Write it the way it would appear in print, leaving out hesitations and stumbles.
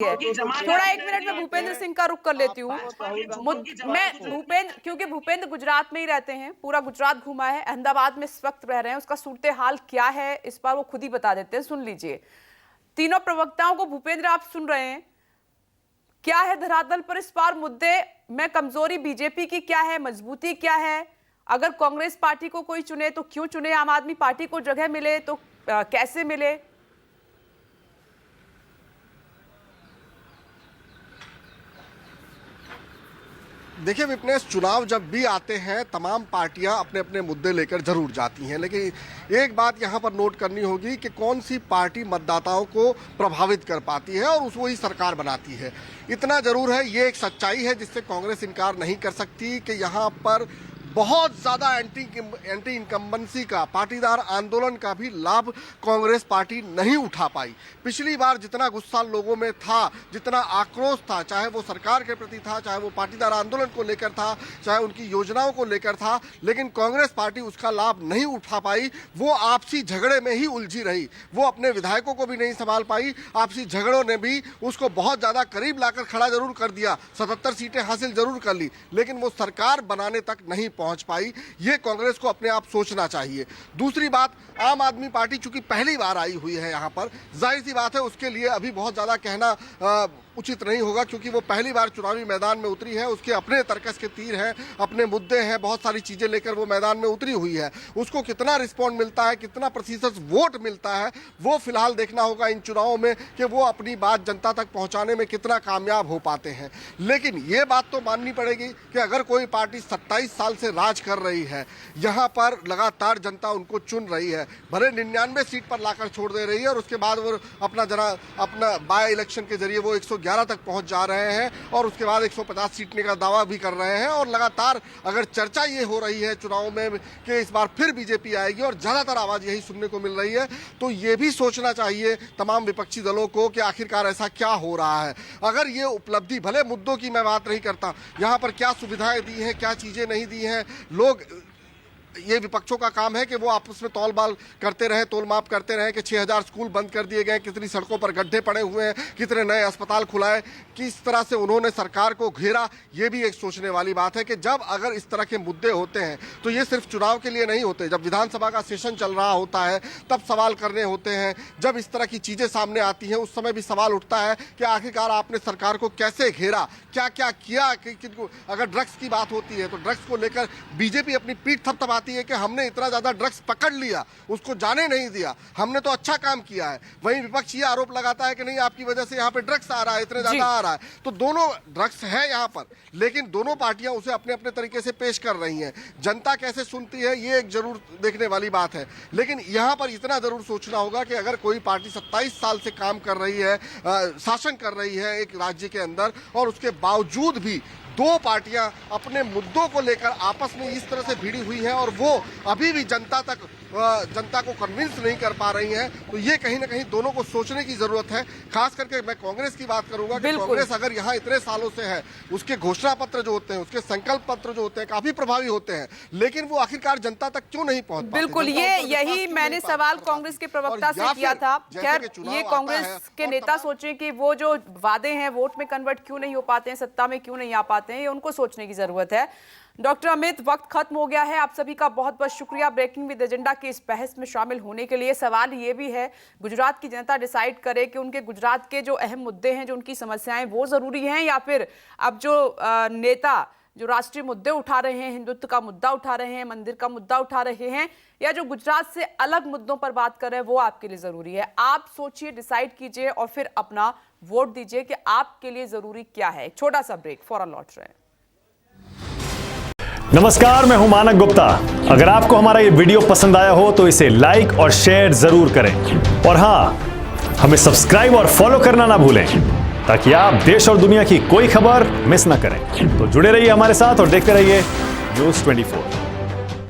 है। थोड़ा एक मिनट में भूपेंद्र सिंह का रुख कर लेती हूँ। मैं भूपेंद्र, क्योंकि भूपेंद्र गुजरात में ही रहते हैं, पूरा गुजरात घुमा है, अहमदाबाद में इस वक्त रह रहे हैं, उसका सूरत हाल क्या है इस बार वो खुद ही बता देते हैं। सुन लीजिए तीनों प्रवक्ताओं को। भूपेंद्र आप सुन रहे हैं, क्या है धरातल पर इस बार मुद्दे में कमजोरी बीजेपी की क्या है, मजबूती क्या है? अगर कांग्रेस पार्टी को कोई चुने तो क्यों चुने, आम आदमी पार्टी को जगह मिले तो कैसे मिले? देखिए विपनेश, चुनाव जब भी आते हैं तमाम पार्टियां अपने अपने मुद्दे लेकर जरूर जाती हैं, लेकिन एक बात यहां पर नोट करनी होगी कि कौन सी पार्टी मतदाताओं को प्रभावित कर पाती है और वही सरकार बनाती है। इतना जरूर है, ये एक सच्चाई है जिससे कांग्रेस इनकार नहीं कर सकती कि यहां पर बहुत ज़्यादा एंटी इनकम्बेंसी का, पाटीदार आंदोलन का भी लाभ कांग्रेस पार्टी नहीं उठा पाई। पिछली बार जितना गुस्सा लोगों में था, जितना आक्रोश था, चाहे वो सरकार के प्रति था, चाहे वो पाटीदार आंदोलन को लेकर था, चाहे उनकी योजनाओं को लेकर था, लेकिन कांग्रेस पार्टी उसका लाभ नहीं उठा पाई। वो आपसी झगड़े में ही उलझी रही, वो अपने विधायकों को भी नहीं संभाल पाई। आपसी झगड़ों ने भी उसको बहुत ज़्यादा करीब लाकर खड़ा जरूर कर दिया, 77 सीटें हासिल जरूर कर ली, लेकिन वो सरकार बनाने तक नहीं पहुंच पाई। ये कांग्रेस को अपने आप सोचना चाहिए। दूसरी बात, आम आदमी पार्टी चूंकि पहली बार आई हुई है यहां पर, जाहिर सी बात है उसके लिए अभी बहुत ज्यादा कहना उचित नहीं होगा, क्योंकि वो पहली बार चुनावी मैदान में उतरी है। उसके अपने तर्कस के तीर हैं, अपने मुद्दे हैं, बहुत सारी चीजें लेकर वो मैदान में उतरी हुई है। उसको कितना रिस्पॉन्ड मिलता है, कितना प्रतिशत वोट मिलता है, वो फिलहाल देखना होगा इन चुनावों में कि वो अपनी बात जनता तक पहुंचाने में कितना कामयाब हो पाते हैं। लेकिन ये बात तो माननी पड़ेगी कि अगर कोई पार्टी 27 साल से राज कर रही है, यहाँ पर लगातार जनता उनको चुन रही है, भले 99 सीट पर लाकर छोड़ दे रही है और उसके बाद वो अपना बाय इलेक्शन के जरिए वो 111 तक पहुंच जा रहे हैं और उसके बाद 150 सीटने का दावा भी कर रहे हैं। और लगातार अगर चर्चा ये हो रही है चुनाव में कि इस बार फिर बीजेपी आएगी और ज्यादातर आवाज यही सुनने को मिल रही है, तो ये भी सोचना चाहिए तमाम विपक्षी दलों को कि आखिरकार ऐसा क्या हो रहा है। अगर ये उपलब्धि, भले मुद्दों की मैं बात नहीं करता, यहाँ पर क्या सुविधाएं दी हैं, क्या चीजें नहीं दी हैं, लोग, ये विपक्षों का काम है कि वो आपस में तौलबाल करते रहे, तोलमाप करते रहे कि 6000 स्कूल बंद कर दिए गए, कितनी सड़कों पर गड्ढे पड़े हुए हैं, कितने नए अस्पताल खुलाए, किस तरह से उन्होंने सरकार को घेरा। ये भी एक सोचने वाली बात है कि जब अगर इस तरह के मुद्दे होते हैं तो ये सिर्फ चुनाव के लिए नहीं होते। जब विधानसभा का सेशन चल रहा होता है तब सवाल करने होते हैं। जब इस तरह की चीजें सामने आती हैं उस समय भी सवाल उठता है कि आखिरकार आपने सरकार को कैसे घेरा, क्या क्या किया। अगर ड्रग्स की बात होती है तो ड्रग्स को लेकर बीजेपी अपनी पीठ थपथपाती है कि हमने इतना ज्यादा ड्रग्स पकड़ लिया, उसको जाने नहीं दिया, हमने तो अच्छा काम किया है। वहीं विपक्ष ये आरोप लगाता है कि नहीं, आपकी वजह से यहाँ पे ड्रग्स आ रहा है, इतने ज्यादा आ रहा है। तो दोनों ड्रग्स है यहाँ पर, लेकिन दोनों पार्टियां उसे अपने अपने तरीके से पेश कर रही हैं। जनता कैसे सुनती है ये एक जरूर देखने वाली बात है। लेकिन यहाँ पर इतना जरूर सोचना होगा कि अगर कोई पार्टी 27 साल से काम कर रही है, शासन कर रही है एक राज्य के अंदर, और उसके बावजूद भी दो पार्टियां अपने मुद्दों को लेकर आपस में इस तरह से भिड़ी हुई हैं और वो अभी भी जनता को कन्विंस नहीं कर पा रही हैं, तो ये कहीं ना कहीं दोनों को सोचने की जरूरत है। खास करके मैं कांग्रेस की बात करूंगा कि कांग्रेस अगर यहाँ इतने सालों से है, उसके घोषणा पत्र जो होते हैं, उसके संकल्प पत्र जो होते हैं काफी प्रभावी होते हैं, लेकिन वो आखिरकार जनता तक क्यों नहीं पहुंच पाते? बिल्कुल, यही मैंने सवाल कांग्रेस के प्रवक्ता से किया था। खैर, ये कांग्रेस के नेता सोचे कि वो जो वादे हैं वोट में कन्वर्ट क्यों नहीं हो पाते हैं, सत्ता में क्यों नहीं आ पाते हैं, ये उनको सोचने की जरूरत है। डॉक्टर अमित, वक्त खत्म हो गया है। आप सभी का बहुत बहुत शुक्रिया ब्रेकिंग विद एजेंडा के इस बहस में शामिल होने के लिए। सवाल ये भी है, गुजरात की जनता डिसाइड करे कि उनके गुजरात के जो अहम मुद्दे हैं, जो उनकी समस्याएं, वो जरूरी हैं, या फिर अब जो नेता जो राष्ट्रीय मुद्दे उठा रहे हैं, हिंदुत्व का मुद्दा उठा रहे हैं, मंदिर का मुद्दा उठा रहे हैं, या जो गुजरात से अलग मुद्दों पर बात कर रहे हैं, वो आपके लिए जरूरी है। आप सोचिए, डिसाइड कीजिए और फिर अपना वोट दीजिए कि आपके लिए जरूरी क्या है। एक छोटा सा ब्रेक, फौरन लौट रहे हैं। नमस्कार, मैं हूं मानक गुप्ता। अगर आपको हमारा ये वीडियो पसंद आया हो तो इसे लाइक और शेयर जरूर करें, और हां, हमें सब्सक्राइब और फॉलो करना ना भूलें ताकि आप देश और दुनिया की कोई खबर मिस ना करें। तो जुड़े रहिए हमारे साथ और देखते रहिए न्यूज़ 24।